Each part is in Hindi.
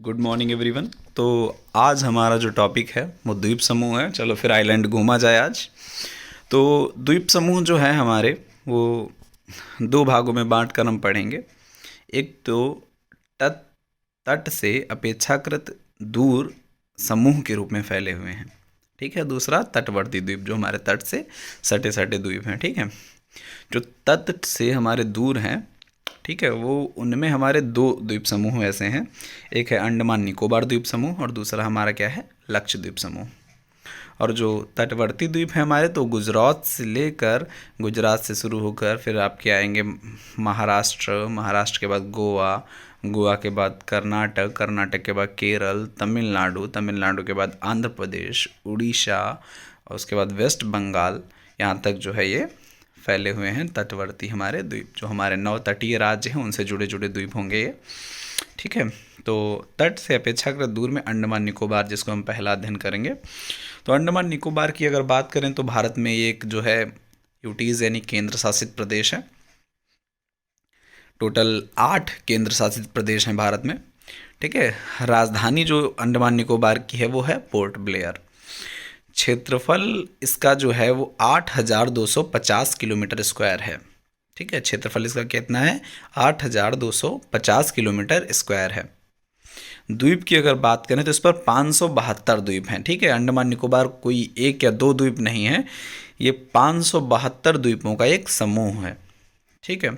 Good morning everyone. तो आज हमारा जो टॉपिक है वो द्वीप समूह है। चलो फिर आइलैंड घूमा जाए आज। तो द्वीप समूह जो है हमारे वो दो भागों में बांट कर हम पढ़ेंगे। एक तो तट तट से अपेक्षाकृत दूर समूह के रूप में फैले हुए हैं, ठीक है। दूसरा तटवर्ती द्वीप जो हमारे तट से सटे सटे द्वीप हैं, ठीक है। जो तट से हमारे दूर हैं, ठीक है, वो उनमें हमारे दो द्वीप समूह ऐसे हैं। एक है अंडमान निकोबार द्वीप समूह और दूसरा हमारा क्या है, लक्षद्वीप समूह। और जो तटवर्ती द्वीप है हमारे, तो गुजरात से लेकर गुजरात से शुरू होकर फिर आपके आएंगे महाराष्ट्र, महाराष्ट्र के बाद गोवा, गोवा के बाद कर्नाटक, कर्नाटक के बाद केरल, तमिलनाडु, तमिलनाडु के बाद आंध्र प्रदेश, उड़ीसा और उसके बाद वेस्ट बंगाल, यहाँ तक जो है ये फैले हुए हैं तटवर्ती हमारे द्वीप। जो हमारे 9 तटीय राज्य हैं उनसे जुड़े जुड़े द्वीप होंगे ये, ठीक है। तो तट से अपेक्षाकृत दूर में अंडमान निकोबार, जिसको हम पहला अध्ययन करेंगे। तो अंडमान निकोबार की अगर बात करें तो भारत में ये एक जो है यूटीज़ यानी केंद्र शासित प्रदेश है। टोटल 8 केंद्र शासित प्रदेश हैं भारत में, ठीक है। राजधानी जो अंडमान निकोबार की है वो है पोर्ट ब्लेयर। क्षेत्रफल इसका जो है वो 8,250 किलोमीटर स्क्वायर है, ठीक है। क्षेत्रफल इसका कितना है, 8,250 किलोमीटर स्क्वायर है। द्वीप की अगर बात करें तो इस पर 572 द्वीप हैं, ठीक है। अंडमान निकोबार कोई एक या दो द्वीप नहीं है, ये 572 द्वीपों का एक समूह है, ठीक है।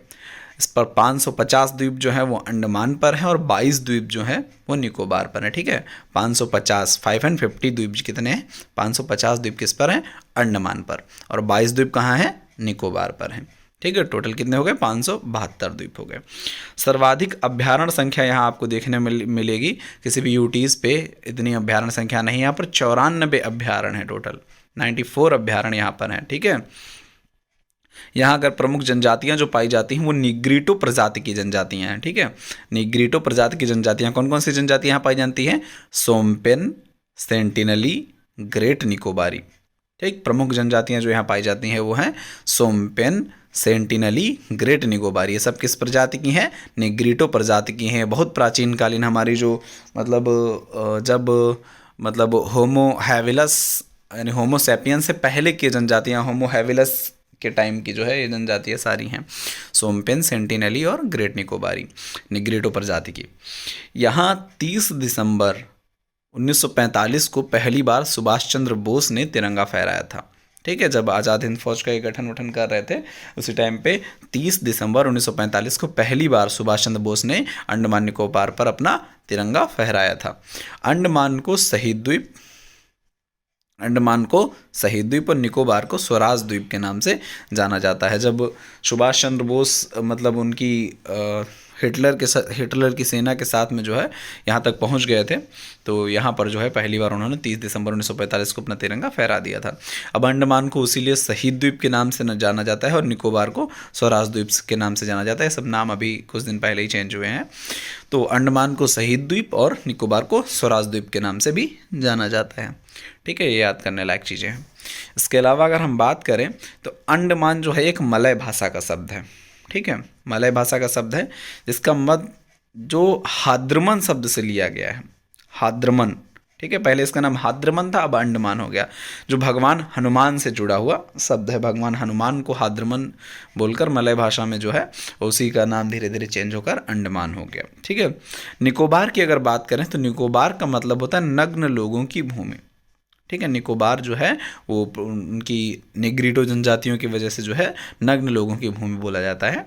इस पर 550 द्वीप जो है वो अंडमान पर हैं और 22 द्वीप जो हैं वो निकोबार पर हैं, ठीक है। 550 द्वीप कितने हैं, 550 द्वीप किस पर हैं, अंडमान पर, और 22 द्वीप कहाँ हैं, निकोबार पर हैं, ठीक है। टोटल कितने हो गए, 572 द्वीप हो गए। सर्वाधिक अभ्यारण्य संख्या यहाँ आपको देखने मिलेगी, किसी भी यूटीज़ पे इतनी अभ्यारण्य संख्या नहीं है। यहाँ पर 94 अभ्यारण्य है, टोटल 94 अभ्यारण्य यहाँ पर हैं, ठीक है। यहाँ अगर प्रमुख जनजातियाँ जो पाई जाती हैं वो निग्रिटो प्रजाति की जनजातियाँ हैं, ठीक है। निग्रिटो प्रजाति की जनजातियाँ कौन कौन सी जनजातियाँ यहाँ पाई जाती हैं, सोमपेन, सेंटिनली, ग्रेट निकोबारी, ठीक। प्रमुख जनजातियाँ जो यहाँ पाई जाती हैं वो हैं सोमपेन, सेंटिनली, ग्रेट निकोबारी। ये सब किस प्रजाति की हैं, निग्रिटो प्रजाति की हैं। बहुत प्राचीन कालीन हमारी जो जब होमो हैविलस यानी होमो सैपियंस से पहले की जनजातियाँ, होमो हैविलस के टाइम की जो है ये जनजातियाँ सारी हैं, सोमपेन, सेंटिनली और ग्रेट निकोबारी, निग्रिटो प्रजाति की। यहाँ 30 दिसंबर 1945 को पहली बार सुभाष चंद्र बोस ने तिरंगा फहराया था, ठीक है। जब आज़ाद हिंद फौज का गठन उठन कर रहे थे उसी टाइम पे 30 दिसंबर 1945 को पहली बार सुभाष चंद्र बोस ने अंडमान निकोबार पर अपना तिरंगा फहराया था। अंडमान को शहीद द्वीप और निकोबार को स्वराज द्वीप के नाम से जाना जाता है। जब सुभाष चंद्र बोस उनकी हिटलर की सेना के साथ में जो है यहाँ तक पहुँच गए थे, तो यहाँ पर जो है पहली बार उन्होंने 30 दिसंबर 1945 को अपना तिरंगा फहरा दिया था। अब अंडमान को इसीलिए शहीद द्वीप के नाम से जाना जाता है और निकोबार को स्वराज द्वीप के नाम से जाना जाता है। सब नाम अभी कुछ दिन पहले ही चेंज हुए हैं। तो अंडमान को शहीद द्वीप और निकोबार को स्वराज द्वीप के नाम से भी जाना जाता है, ठीक है। ये याद करने लायक चीज़ें हैं। इसके अलावा अगर हम बात करें तो अंडमान जो है एक मलय भाषा का शब्द है, ठीक है। मलय भाषा का शब्द है जिसका मत जो हाद्रमन शब्द से लिया गया है, हाद्रमन, ठीक है। पहले इसका नाम हाद्रमन था, अब अंडमान हो गया। जो भगवान हनुमान से जुड़ा हुआ शब्द है, भगवान हनुमान को हाद्रमन बोलकर मलय भाषा में जो है उसी का नाम धीरे धीरे चेंज होकर अंडमान हो गया, ठीक है। निकोबार की अगर बात करें तो निकोबार का मतलब होता है नग्न लोगों की भूमि, ठीक है। निकोबार जो है वो उनकी निग्रिटो जनजातियों की वजह से जो है नग्न लोगों की भूमि बोला जाता है,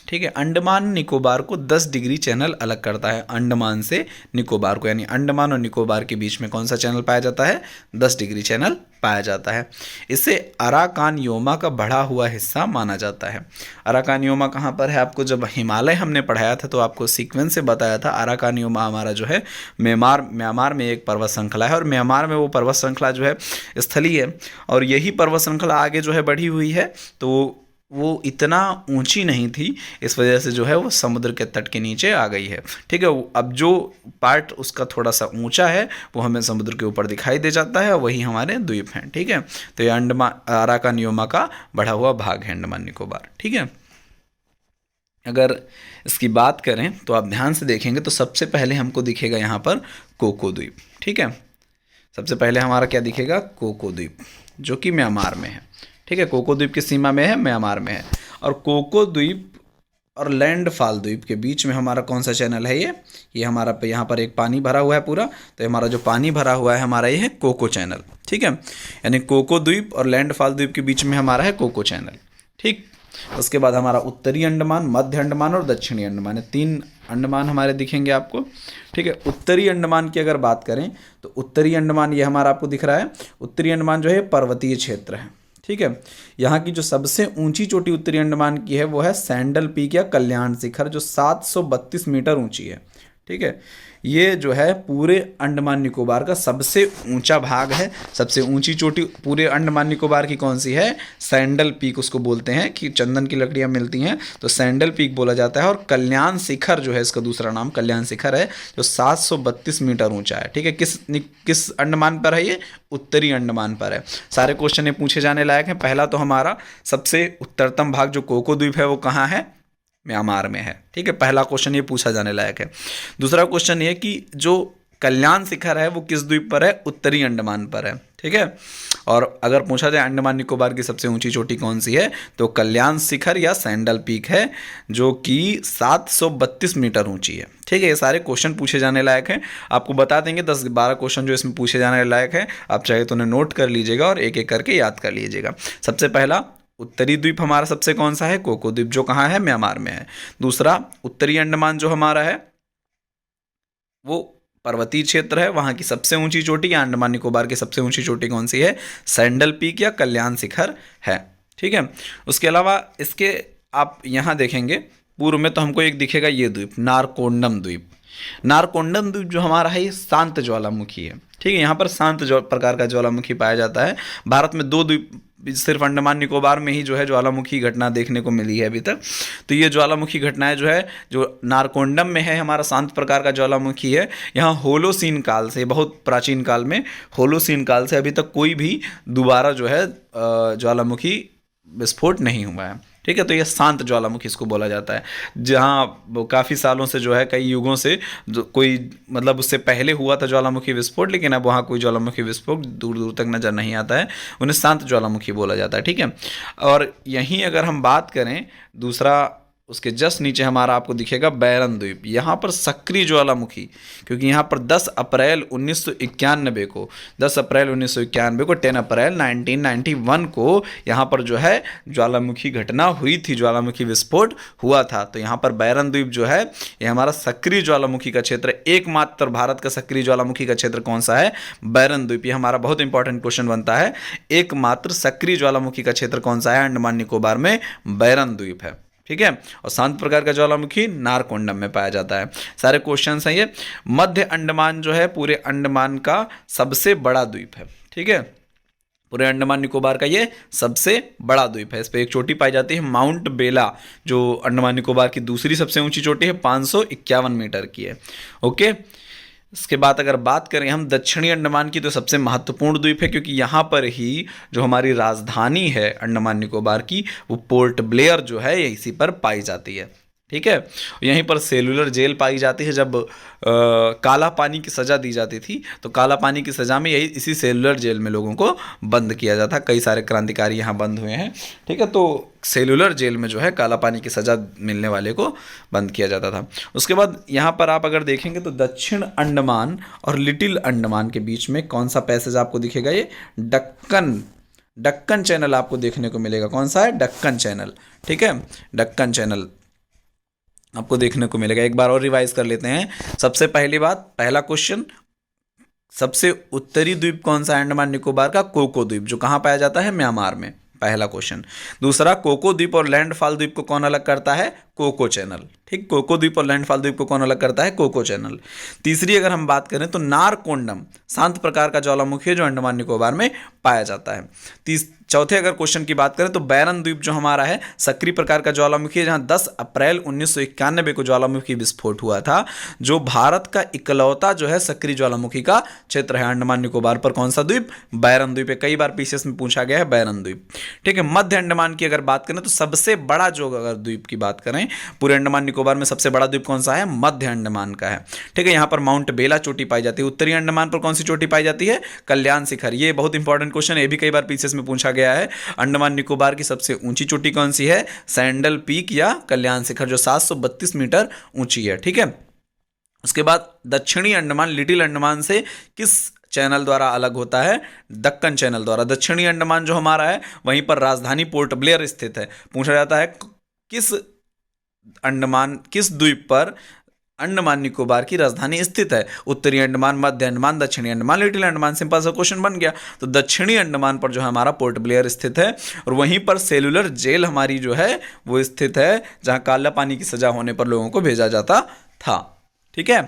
ठीक है। अंडमान निकोबार को 10 डिग्री चैनल अलग करता है अंडमान से निकोबार को, यानी अंडमान और निकोबार के बीच में कौन सा चैनल पाया जाता है, 10 डिग्री चैनल पाया जाता है। इसे अराकानयोमा का बढ़ा हुआ हिस्सा माना जाता है। अराकानयोमा कहाँ पर है, आपको जब हिमालय हमने पढ़ाया था तो आपको सीक्वेंस से बताया था। अराकानयोमा हमारा जो है म्यांमार में एक पर्वत श्रृंखला है और म्यांमार में वो पर्वत श्रृंखला जो है स्थलीय है और यही पर्वत श्रृंखला आगे जो है बढ़ी हुई है, तो वो इतना ऊंची नहीं थी, इस वजह से जो है वो समुद्र के तट के नीचे आ गई है, ठीक है। अब जो पार्ट उसका थोड़ा सा ऊंचा है वो हमें समुद्र के ऊपर दिखाई दे जाता है, वही हमारे द्वीप हैं, ठीक है। तो ये अराकानयोमा का बढ़ा हुआ भाग है अंडमान निकोबार, ठीक है। अगर इसकी बात करें तो आप ध्यान से देखेंगे तो सबसे पहले हमको दिखेगा यहाँ पर कोको द्वीप। ठीक है, सबसे पहले हमारा क्या दिखेगा, कोको द्वीप, जो कि म्यांमार में है। ठीक है, कोको द्वीप की सीमा में है, म्यांमार में है। और कोको द्वीप और लैंडफॉल द्वीप के बीच में हमारा कौन सा चैनल है, ये हमारा यहाँ पर एक पानी भरा हुआ है पूरा, तो हमारा जो पानी भरा हुआ है हमारा ये है कोको चैनल। ठीक है, यानी कोको द्वीप और लैंडफॉल द्वीप के बीच में हमारा है कोको चैनल। ठीक, उसके बाद हमारा उत्तरी अंडमान, मध्य अंडमान और दक्षिणी अंडमान, 3 अंडमान हमारे दिखेंगे आपको। ठीक है, उत्तरी अंडमान की अगर बात करें तो उत्तरी अंडमान ये हमारा आपको दिख रहा है। उत्तरी अंडमान जो है पर्वतीय क्षेत्र है। ठीक है, यहाँ की जो सबसे ऊंची चोटी उत्तरी अंडमान की है वो है सैंडल पीक या कल्याण शिखर, जो 732 मीटर ऊंची है। ठीक है, ये जो है पूरे अंडमान निकोबार का सबसे ऊंचा भाग है। सबसे ऊंची चोटी पूरे अंडमान निकोबार की कौन सी है, सैंडल पीक उसको बोलते हैं, कि चंदन की लकड़ियां मिलती हैं तो सैंडल पीक बोला जाता है। और कल्याण शिखर जो है, इसका दूसरा नाम कल्याण शिखर है, जो 732 मीटर ऊंचा है। ठीक है, किस अंडमान पर है ये, उत्तरी अंडमान पर है। सारे क्वेश्चन ये पूछे जाने लायक हैं। पहला तो हमारा सबसे उत्तरतम भाग जो कोको द्वीप है वो कहाँ है, म्यांमार में है। ठीक है, पहला क्वेश्चन ये पूछा जाने लायक है। दूसरा क्वेश्चन ये कि जो कल्याण शिखर है वो किस द्वीप पर है, उत्तरी अंडमान पर है। ठीक है, और अगर पूछा जाए अंडमान निकोबार की सबसे ऊंची चोटी कौन सी है, तो कल्याण शिखर या सैंडल पीक है, जो कि 732 मीटर ऊंची है। ठीक है, ये सारे क्वेश्चन पूछे जाने लायक हैं। आपको बता देंगे 10-12 क्वेश्चन जो इसमें पूछे जाने लायक है, आप चाहे तो उन्हें नोट कर लीजिएगा और एक एक करके याद कर लीजिएगा। सबसे पहला उत्तरी द्वीप हमारा सबसे कौन सा है, कोको द्वीप, जो कहाँ है, म्यांमार में है। दूसरा उत्तरी अंडमान जो हमारा है वो पर्वतीय क्षेत्र है, वहाँ की सबसे ऊंची चोटी या अंडमान निकोबार की सबसे ऊंची चोटी कौन सी है, सैंडल पीक या कल्याण शिखर है। ठीक है, उसके अलावा इसके आप यहाँ देखेंगे पूर्व में तो हमको एक दिखेगा ये द्वीप, नारकोंडम द्वीप। नारकोंडम द्वीप जो हमारा है ये शांत ज्वालामुखी है। ठीक है, यहाँ पर शांत प्रकार का ज्वालामुखी पाया जाता है। भारत में 2 द्वीप सिर्फ अंडमान निकोबार में ही जो है ज्वालामुखी घटना देखने को मिली है अभी तक। तो ये ज्वालामुखी घटनाएं जो है, जो नारकोंडम में है हमारा शांत प्रकार का ज्वालामुखी है, यहाँ होलोसीन काल से, बहुत प्राचीन काल में होलोसीन काल से अभी तक कोई भी दोबारा जो है ज्वालामुखी विस्फोट नहीं हुआ है। ठीक है, तो ये शांत ज्वालामुखी इसको बोला जाता है, जहाँ काफ़ी सालों से जो है, कई युगों से कोई मतलब उससे पहले हुआ था ज्वालामुखी विस्फोट, लेकिन अब वहाँ कोई ज्वालामुखी विस्फोट दूर दूर तक नज़र नहीं आता है, उन्हें शांत ज्वालामुखी बोला जाता है। ठीक है, और यहीं अगर हम बात करें दूसरा, उसके जस्ट नीचे हमारा आपको दिखेगा बैरन द्वीप। यहाँ पर सक्रिय ज्वालामुखी, क्योंकि यहाँ पर 10 अप्रैल 1991 को 10 अप्रैल 1991 को 10 अप्रैल 1991 को यहाँ पर जो है ज्वालामुखी घटना हुई थी, ज्वालामुखी विस्फोट हुआ था। तो यहाँ पर बैरन द्वीप जो है ये हमारा सक्रिय ज्वालामुखी का क्षेत्र, एकमात्र भारत का सक्रिय ज्वालामुखी का क्षेत्र कौन सा है, बैरन द्वीप। ये हमारा बहुत इंपॉर्टेंट क्वेश्चन बनता है, एकमात्र सक्रिय ज्वालामुखी का क्षेत्र कौन सा है, अंडमान निकोबार में बैरन द्वीप है। ठीक है, और शांत प्रकार का ज्वालामुखी नारकोंडम में पाया जाता है। सारे क्वेश्चन हैं ये। मध्य अंडमान जो है पूरे अंडमान का सबसे बड़ा द्वीप है। ठीक है, पूरे अंडमान निकोबार का ये सबसे बड़ा द्वीप है। इस पर एक चोटी पाई जाती है माउंट बेला, जो अंडमान निकोबार की दूसरी सबसे ऊंची चोटी है, 551 मीटर की है। ओके, इसके बाद अगर बात करें हम दक्षिणी अंडमान की, तो सबसे महत्वपूर्ण द्वीप है, क्योंकि यहाँ पर ही जो हमारी राजधानी है अंडमान निकोबार की, वो पोर्ट ब्लेयर जो है ये इसी पर पाई जाती है। ठीक है, यहीं पर सेलुलर जेल पाई जाती है। जब काला पानी की सज़ा दी जाती थी, तो काला पानी की सज़ा में यही इसी सेलुलर जेल में लोगों को बंद किया जाता। कई सारे क्रांतिकारी यहाँ बंद हुए हैं। ठीक है, तो सेलुलर जेल में जो है काला पानी की सज़ा मिलने वाले को बंद किया जाता था। उसके बाद यहाँ पर आप अगर देखेंगे तो दक्षिण अंडमान और लिटिल अंडमान के बीच में कौन सा पैसेज आपको दिखेगा, ये डक्कन चैनल आपको देखने को मिलेगा। कौन सा है, डक्कन चैनल। ठीक है, डक्कन चैनल आपको देखने को मिलेगा। एक बार और रिवाइज कर लेते हैं। सबसे पहली बात, पहला क्वेश्चन, सबसे उत्तरी द्वीप कौन सा है अंडमान निकोबार का, कोको द्वीप, जो कहाँ पाया जाता है, म्यांमार में, पहला क्वेश्चन। दूसरा, कोको द्वीप और लैंडफॉल द्वीप को कौन अलग करता है, कोको चैनल। ठीक, कोको द्वीप और लैंडफॉल द्वीप को कौन अलग करता है, कोको चैनल। तीसरी अगर हम बात करें तो नारकोंडम शांत प्रकार का ज्वालामुखी है, जो अंडमान निकोबार में पाया जाता है। चौथे अगर क्वेश्चन की बात करें तो बैरन द्वीप जो हमारा है सक्रिय प्रकार का ज्वालामुखी है, जहां 10 अप्रैल 1991 को ज्वालामुखी विस्फोट हुआ था, जो भारत का इकलौता जो है सक्रिय ज्वालामुखी का क्षेत्र है। अंडमान निकोबार पर कौन सा द्वीप, बैरन द्वीप है। कई बार पीसीएस में पूछा गया है बैरन द्वीप। ठीक है, मध्य अंडमान की अगर बात करें तो सबसे बड़ा जो अगर द्वीप की बात करें में पूरे अंडमान निकोबार में सबसे बड़ा द्वीप कौन सा है? मध्य अंडमान का है। ठीक है, यहाँ पर माउंट बेला चोटी पाई जाती है। उत्तरी अंडमान पर कौन सी चोटी पाई जाती है? कल्याण शिखर। ये बहुत इंपॉर्टेंट क्वेश्चन है, ये भी कई बार पीसीएस में पूछा गया है। अंडमान निकोबार की सबसे ऊंची चोटी कौन सी है? सैंडल पीक या कल्याण शिखर, जो 732 मीटर ऊंची है। ठीक है, उसके बाद दक्षिणी अंडमान लिटिल अंडमान से किस चैनल द्वारा अलग होता है? दक्कन चैनल द्वारा। दक्षिणी अंडमान जो हमारा है वहीं पर राजधानी पोर्ट ब्लेयर स्थित है। पूछा जाता है किस द्वीप पर अंडमान निकोबार की राजधानी स्थित है? उत्तरी अंडमान, मध्य अंडमान, दक्षिणी अंडमान, लिटिल अंडमान। सिंपल सा क्वेश्चन बन गया। तो दक्षिणी अंडमान पर जो है हमारा पोर्ट ब्लेयर स्थित है, और वहीं पर सेलुलर जेल हमारी जो है वो स्थित है, जहां काला पानी की सजा होने पर लोगों को भेजा जाता था। ठीक है,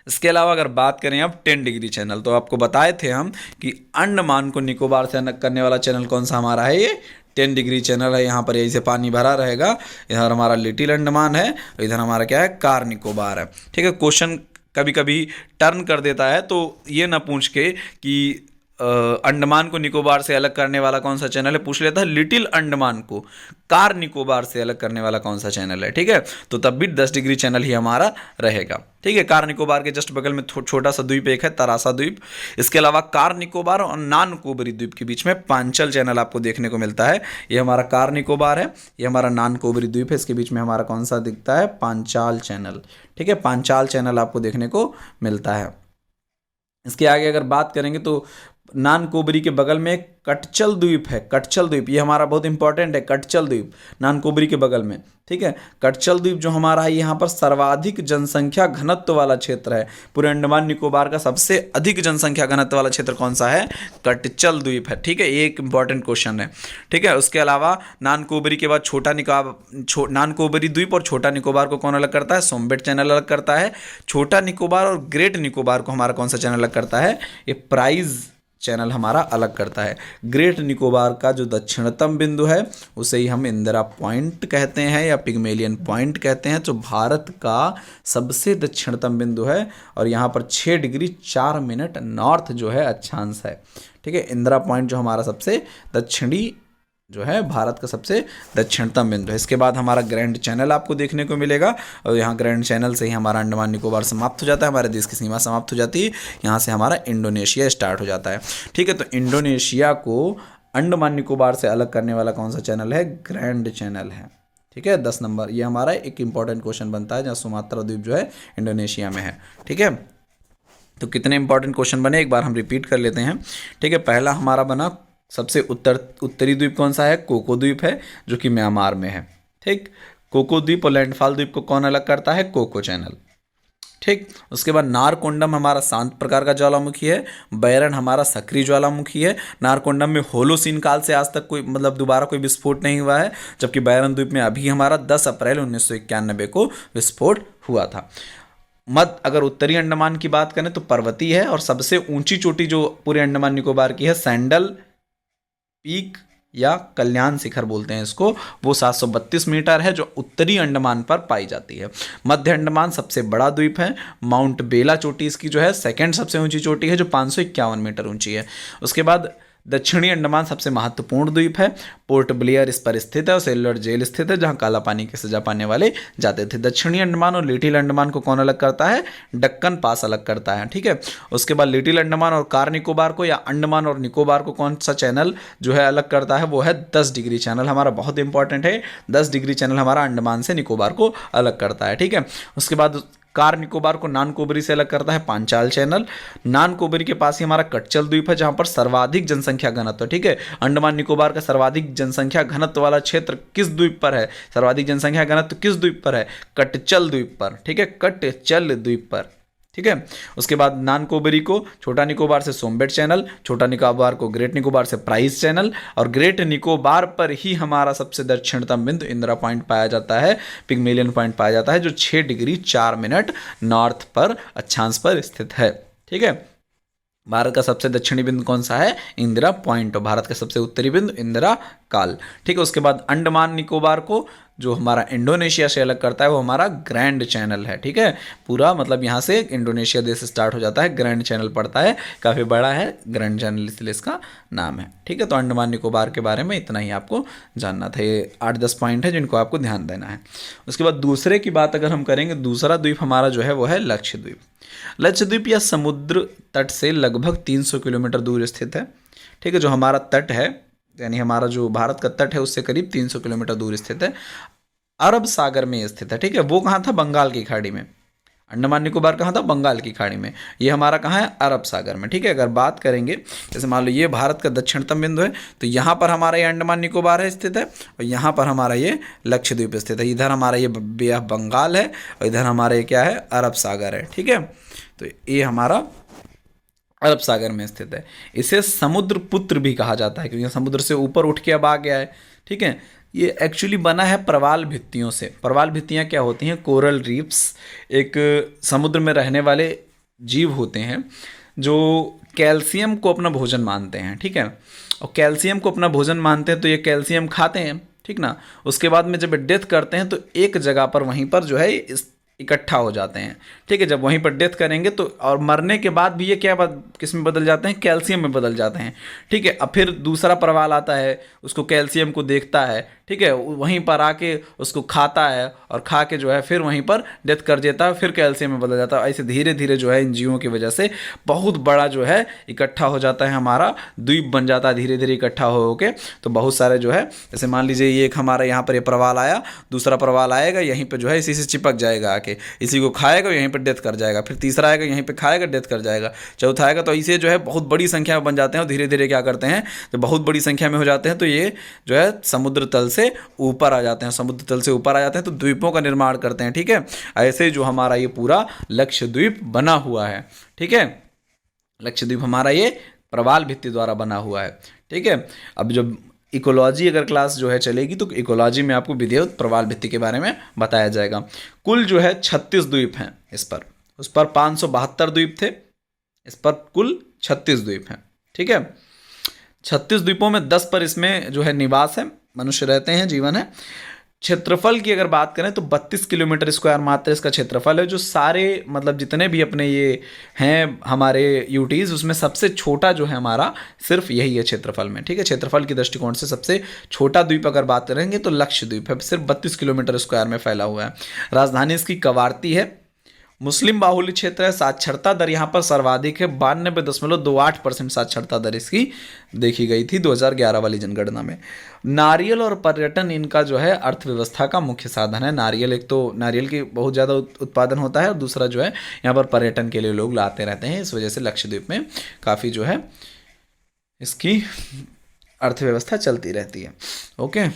इसके अलावा अगर बात करें अब 10 डिग्री चैनल, तो आपको बताए थे हम कि अंडमान को निकोबार से अलग करने वाला चैनल कौन सा हमारा है? ये 10 डिग्री चैनल है। यहाँ पर यही से पानी भरा रहेगा, इधर हमारा लिटिल अंडमान है, इधर हमारा क्या है? कार निकोबार है। ठीक है, क्वेश्चन कभी कभी टर्न कर देता है, तो ये ना पूछ के कि अंडमान को निकोबार से अलग करने वाला कौन सा चैनल है, पूछ लेता है लिटिल अंडमान को कार निकोबार से अलग करने वाला कौन सा चैनल है। ठीक है, तो तब भी 10 डिग्री चैनल ही हमारा रहेगा। ठीक है, कार निकोबार के जस्ट बगल में छोटा सा द्वीप एक है, तरासा द्वीप। इसके अलावा कार निकोबार और नानकोबरी द्वीप के बीच में पांचल चैनल आपको देखने को मिलता है। ये हमारा कार निकोबार है, ये हमारा नानकोबरी द्वीप है, इसके बीच में हमारा कौन सा दिखता है? पांचाल चैनल। ठीक है, पांचाल चैनल आपको देखने को मिलता है। इसके आगे अगर बात करेंगे तो नानकोबरी के बगल में एक कटचल द्वीप है। कटचल द्वीप ये हमारा बहुत इंपॉर्टेंट है। कटचल द्वीप नानकोबरी के बगल में। ठीक है, कटचल द्वीप जो हमारा है, यहाँ पर सर्वाधिक जनसंख्या घनत्व वाला क्षेत्र है। पूरे अंडमान निकोबार का सबसे अधिक जनसंख्या घनत्व वाला क्षेत्र कौन सा है? कटचल द्वीप है। ठीक है, ये एक इंपॉर्टेंट क्वेश्चन है। ठीक है, उसके अलावा नानकोबरी के बाद नानकोबरी द्वीप और छोटा निकोबार को कौन अलग करता है? सोमबेट चैनल अलग करता है। छोटा निकोबार और ग्रेट निकोबार को हमारा कौन सा चैनल अलग करता है? ये प्राइज चैनल हमारा अलग करता है। ग्रेट निकोबार का जो दक्षिणतम बिंदु है उसे ही हम इंदिरा पॉइंट कहते हैं या पिग्मेलियन पॉइंट कहते हैं, जो भारत का सबसे दक्षिणतम बिंदु है, और यहाँ पर 6 डिग्री 4 मिनट नॉर्थ जो है अक्षांश है। ठीक है, इंदिरा पॉइंट जो हमारा सबसे दक्षिणी जो है भारत का सबसे दक्षिणतम बिंदु है। इसके बाद हमारा ग्रैंड चैनल आपको देखने को मिलेगा, और यहाँ ग्रैंड चैनल से ही हमारा अंडमान निकोबार समाप्त हो जाता है, हमारे देश की सीमा समाप्त हो जाती है। यहाँ से हमारा इंडोनेशिया स्टार्ट हो जाता है। ठीक है, तो इंडोनेशिया को अंडमान निकोबार से अलग करने वाला कौन सा चैनल है? ग्रैंड चैनल है। ठीक है, 10 नंबर ये हमारा एक इंपॉर्टेंट क्वेश्चन बनता है, जहाँ सुमात्रा द्वीप जो है इंडोनेशिया में है। ठीक है, तो कितने इंपॉर्टेंट क्वेश्चन बने एक बार हम रिपीट कर लेते हैं। ठीक है, पहला हमारा बना सबसे उत्तरी द्वीप कौन सा है? कोको द्वीप है, जो कि म्यांमार में है। ठीक, कोको द्वीप और लैंडफॉल द्वीप को कौन अलग करता है? Coco Chanel. ठीक, उसके बाद नारकोंडम हमारा शांत प्रकार का ज्वालामुखी है, बैरन हमारा सक्रिय ज्वालामुखी है। नारकोंडम में होलोसीन काल से आज तक कोई दोबारा कोई विस्फोट नहीं हुआ है, जबकि बैरन द्वीप में अभी हमारा 10 अप्रैल 1991 को विस्फोट हुआ था। अगर उत्तरी अंडमान की बात करें तो पर्वतीय है, और सबसे ऊंची चोटी जो पूरे अंडमान निकोबार की है सैंडल पीक या कल्याण शिखर बोलते हैं इसको, वो 732 मीटर है, जो उत्तरी अंडमान पर पाई जाती है। मध्य अंडमान सबसे बड़ा द्वीप है। माउंट बेला चोटी इसकी जो है सेकंड सबसे ऊंची चोटी है, जो 551 मीटर ऊंची है। उसके बाद दक्षिणी अंडमान सबसे महत्वपूर्ण द्वीप है। पोर्ट ब्लेयर इस पर स्थित है, और सेलुलर जेल स्थित है, जहां काला पानी की सजा पाने वाले जाते थे। दक्षिणी अंडमान और लिटिल अंडमान को कौन अलग करता है? डक्कन पास अलग करता है। ठीक है, उसके बाद लिटिल अंडमान और कार निकोबार को या अंडमान और निकोबार को कौन सा चैनल जो है अलग करता है? वो है 10 डिग्री चैनल। हमारा बहुत इंपॉर्टेंट है, 10 डिग्री चैनल हमारा अंडमान से निकोबार को अलग करता है। ठीक है, उसके बाद कार निकोबार को नानकोबरी से अलग करता है पांचाल चैनल। नानकोबरी के पास ही हमारा कटचल द्वीप है, जहां पर सर्वाधिक जनसंख्या घनत्व। ठीक है, अंडमान निकोबार का सर्वाधिक जनसंख्या घनत्व वाला क्षेत्र किस द्वीप पर है? सर्वाधिक जनसंख्या घनत्व किस द्वीप पर है? कटचल द्वीप पर। ठीक है, कटचल द्वीप पर। ठीक है, उसके बाद नानकोबरी को छोटा निकोबार से सोमबेट चैनल, छोटा निकोबार को ग्रेट निकोबार से प्राइस चैनल, और ग्रेट निकोबार पर ही हमारा सबसे दक्षिणतम बिंदु इंदिरा पॉइंट पाया जाता है, पिग्मेलियन पॉइंट पाया जाता है, जो 6 डिग्री 4 मिनट नॉर्थ पर अक्षांश पर स्थित है। ठीक है, भारत का सबसे दक्षिणी बिंदु कौन सा है? इंदिरा पॉइंट। और भारत का सबसे उत्तरी बिंदु इंदिरा तत्काल, ठीक है। उसके बाद अंडमान निकोबार को जो हमारा इंडोनेशिया से अलग करता है वो हमारा ग्रैंड चैनल है, ठीक है। पूरा मतलब यहाँ से इंडोनेशिया देश स्टार्ट हो जाता है, ग्रैंड चैनल पड़ता है, काफ़ी बड़ा है ग्रैंड चैनल इसलिए इसका नाम है, ठीक है। तो अंडमान निकोबार के बारे में इतना ही आपको जानना था। ये 8-10 पॉइंट है जिनको आपको ध्यान देना है। उसके बाद दूसरे की बात अगर हम करेंगे, दूसरा द्वीप हमारा जो है वो है लक्षद्वीप। लक्षद्वीप या समुद्र तट से लगभग 300 किलोमीटर दूर स्थित है, ठीक है। जो हमारा तट है यानी हमारा जो भारत का तट है उससे करीब 300 किलोमीटर दूर स्थित है, अरब सागर में स्थित है, ठीक है। वो कहाँ था? बंगाल की खाड़ी में। अंडमान निकोबार कहाँ था? बंगाल की खाड़ी में। ये हमारा कहाँ है? अरब सागर में, ठीक है। अगर बात करेंगे जैसे मान लो ये भारत का दक्षिणतम बिंदु है, तो यहाँ पर हमारा ये अंडमान निकोबार है स्थित है, और यहाँ पर हमारा ये लक्षद्वीप स्थित है। इधर हमारा ये बे ऑफ बंगाल है और इधर हमारा ये क्या है? अरब सागर है, ठीक है। तो ये हमारा अरब सागर में स्थित है। इसे समुद्र पुत्र भी कहा जाता है क्योंकि समुद्र से ऊपर उठ के अब आ गया है, ठीक है। ये एक्चुअली बना है प्रवाल भित्तियों से। प्रवाल भित्तियाँ क्या होती हैं? कोरल रीफ्स, एक समुद्र में रहने वाले जीव होते हैं जो कैल्शियम को अपना भोजन मानते हैं, ठीक है। और कैल्शियम को अपना भोजन मानते हैं तो ये कैल्शियम खाते हैं, ठीक ना। उसके बाद में जब डेथ करते हैं तो एक जगह पर वहीं पर जो है इकट्ठा हो जाते हैं, ठीक है। जब वहीं पर डेथ करेंगे तो और मरने के बाद भी ये क्या किस में बदल जाते हैं? कैल्शियम में बदल जाते हैं, ठीक है। अब फिर दूसरा प्रवाल आता है, उसको कैल्शियम को देखता है, ठीक है, वहीं पर आके उसको खाता है और खा के जो है फिर वहीं पर डेथ कर देता है, फिर कैल्शियम में बदल जाता है। ऐसे धीरे धीरे जो है इन जीवों की वजह से बहुत बड़ा जो है इकट्ठा हो जाता है, हमारा द्वीप बन जाता है धीरे धीरे इकट्ठा हो के। तो बहुत सारे जो है जैसे मान लीजिए ये एक हमारा यहाँ पर ये प्रवाल आया, दूसरा प्रवाल आएगा यहीं पर जो है इसी से चिपक जाएगा आके, इसी को खाएगा यहीं पर डेथ कर जाएगा, फिर तीसरा आएगा यहीं पर खाएगा डेथ कर जाएगा, चौथा आएगा। तो इसे जो है बहुत बड़ी संख्या में बन जाते हैं और धीरे धीरे क्या करते हैं, जब बहुत बड़ी संख्या में हो जाते हैं तो ये जो है समुद्र तल से ऊपर आ जाते हैं, समुद्र तल से ऊपर आ जाते हैं तो द्वीपों का निर्माण करते हैं, ठीक है। ऐसे जो हमारा ये पूरा लक्षद्वीप बना हुआ है, ठीक है। लक्षद्वीप हमारा ये प्रवाल भित्ति द्वारा बना हुआ है, ठीक है। अब जब इकोलॉजी अगर क्लास जो है चलेगी तो इकोलॉजी में आपको विद्युत प्रवाल भित्ति के बारे में बताया जाएगा। कुल जो है 36 द्वीप हैं इस पर, उस पर 572 द्वीप थे, इस पर कुल 36 द्वीप हैं, ठीक है। 36 द्वीपों में 10 पर इसमें जो है निवास है, मनुष्य रहते हैं, जीवन है। क्षेत्रफल की अगर बात करें तो 32 किलोमीटर स्क्वायर मात्र इसका क्षेत्रफल है। जो सारे मतलब जितने भी अपने ये हैं हमारे यूटीज उसमें सबसे छोटा जो है हमारा सिर्फ यही है क्षेत्रफल में, ठीक है। क्षेत्रफल की दृष्टिकोण से सबसे छोटा द्वीप अगर बात करेंगे तो लक्षद्वीप है, सिर्फ 32 किलोमीटर स्क्वायर में फैला हुआ है। राजधानी इसकी कवारती है। मुस्लिम बाहुल्य क्षेत्र है। साक्षरता दर यहाँ पर सर्वाधिक है, 92.28% साक्षरता दर इसकी देखी गई थी 2011 वाली जनगणना में। नारियल और पर्यटन इनका जो है अर्थव्यवस्था का मुख्य साधन है। नारियल, एक तो नारियल की बहुत ज़्यादा उत्पादन होता है और दूसरा जो है यहाँ पर पर्यटन के लिए लोग लाते रहते हैं, इस वजह से लक्षद्वीप में काफ़ी जो है इसकी अर्थव्यवस्था चलती रहती है। ओके,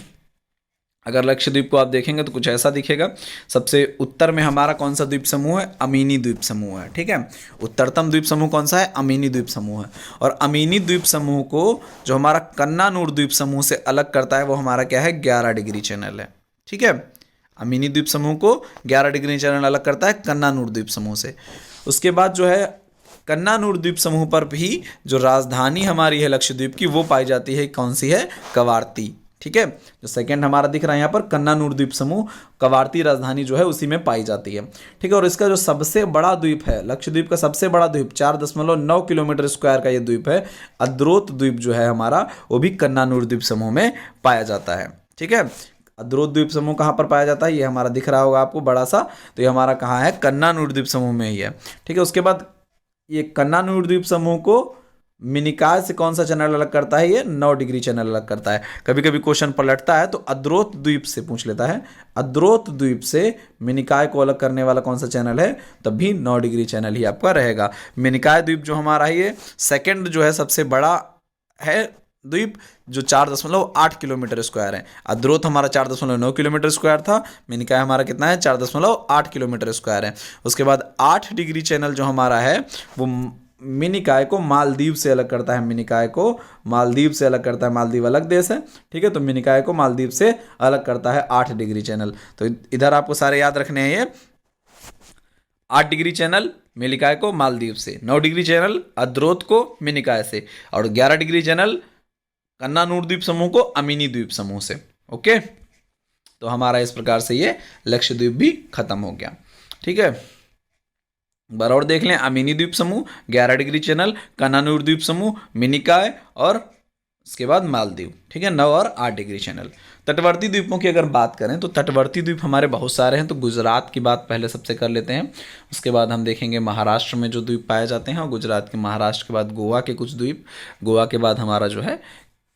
अगर लक्षद्वीप को आप देखेंगे तो कुछ ऐसा दिखेगा। सबसे उत्तर में हमारा कौन सा द्वीप समूह है? अमीनी द्वीप समूह है, ठीक है। उत्तरतम द्वीप समूह कौन सा है? अमीनी द्वीप समूह है। और अमीनी द्वीप समूह को जो हमारा कन्नानूर द्वीप समूह से अलग करता है वो हमारा क्या है? 11 डिग्री चैनल है, ठीक है। अमीनी द्वीप समूह को 11 डिग्री चैनल अलग करता है कन्नानूर द्वीप समूह से। उसके बाद जो है कन्नानूर द्वीप समूह पर भी जो राजधानी हमारी है लक्षद्वीप की वो पाई जाती है, कौन सी है? कवारती, ठीक है। जो सेकंड हमारा दिख रहा है यहाँ पर कन्नानूर द्वीप समूह, कवारती राजधानी जो है उसी में पाई जाती है, ठीक है। और इसका जो सबसे बड़ा द्वीप है लक्षद्वीप का सबसे बड़ा द्वीप 4.9 किलोमीटर स्क्वायर का ये द्वीप है अद्रोत द्वीप जो है हमारा, वो भी कन्नानूर द्वीप समूह में पाया जाता है, ठीक है। अद्रोत द्वीप समूह कहाँ पर पाया जाता है? ये हमारा दिख रहा होगा आपको बड़ा सा, तो ये हमारा कहाँ है? कन्नानूर द्वीप समूह में ही है, ठीक है। उसके बाद ये कन्नानूर द्वीप समूह को मिनिकाय से कौन सा चैनल अलग करता है? ये 9 डिग्री चैनल अलग करता है। कभी कभी क्वेश्चन पलटता है तो अद्रोत द्वीप से पूछ लेता है, अद्रोत द्वीप से मिनिकाय को अलग करने वाला कौन सा चैनल है? तब भी 9 डिग्री चैनल ही आपका रहेगा। मिनिकाय द्वीप जो हमारा है ये सेकंड जो है सबसे बड़ा है द्वीप, जो 4.8 किलोमीटर स्क्वायर है। अद्रोत हमारा 4.9 किलोमीटर स्क्वायर था, मिनिकाय हमारा कितना है? 4.8 किलोमीटर स्क्वायर है। उसके बाद 8 डिग्री चैनल जो हमारा है वो मिनिकाय को मालदीव से अलग करता है, मिनिकाय को मालदीव से अलग करता है, मालदीव अलग देश है, ठीक है। तो मिनिकाय को मालदीव से अलग करता है 8 डिग्री चैनल। तो इधर आपको सारे याद रखने हैं, ये 8 डिग्री चैनल मिनिकाय को मालदीव से, 9 डिग्री चैनल अद्रोत को मिनिकाय से, और 11 डिग्री चैनल कन्नानूर द्वीप समूह को अमीनी द्वीप समूह से। ओके, तो हमारा इस प्रकार से ये लक्षद्वीप भी खत्म हो गया। ठीक है, बार और देख लें, अमीनी द्वीप समूह 11 डिग्री चैनल, कन्नानूर द्वीप समूह, मिनिकॉय और उसके बाद मालदीव। ठीक है, 9 और 8 डिग्री चैनल। तटवर्ती द्वीपों की अगर बात करें तो तटवर्ती द्वीप हमारे बहुत सारे हैं। तो गुजरात की बात पहले सबसे कर लेते हैं, उसके बाद हम देखेंगे महाराष्ट्र में जो द्वीप पाए जाते हैं, और गुजरात के महाराष्ट्र के बाद गोवा के कुछ द्वीप, गोवा के बाद हमारा जो है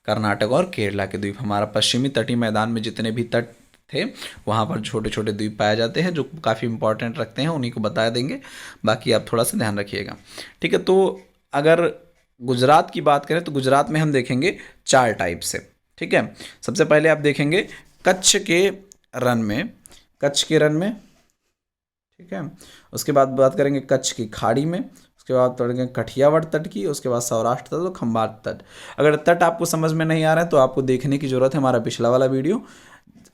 कर्नाटक और केरला के द्वीप। हमारा पश्चिमी तटीय मैदान में जितने भी तट थे वहाँ पर छोटे छोटे द्वीप पाए जाते हैं जो काफ़ी इंपॉर्टेंट रखते हैं, उन्हीं को बता देंगे, बाकी आप थोड़ा सा ध्यान रखिएगा। ठीक है, तो अगर गुजरात की बात करें तो गुजरात में हम देखेंगे 4 टाइप से। ठीक है, सबसे पहले आप देखेंगे कच्छ के रन में, कच्छ के रन में। ठीक है, उसके बाद बात करेंगे कच्छ की खाड़ी में, उसके बाद पढ़ेंगे कठियावाड़ तट की, उसके बाद सौराष्ट्र तट और खंभात तट। अगर तट आपको समझ में नहीं आ रहा है तो आपको देखने की ज़रूरत है हमारा पिछला वाला वीडियो।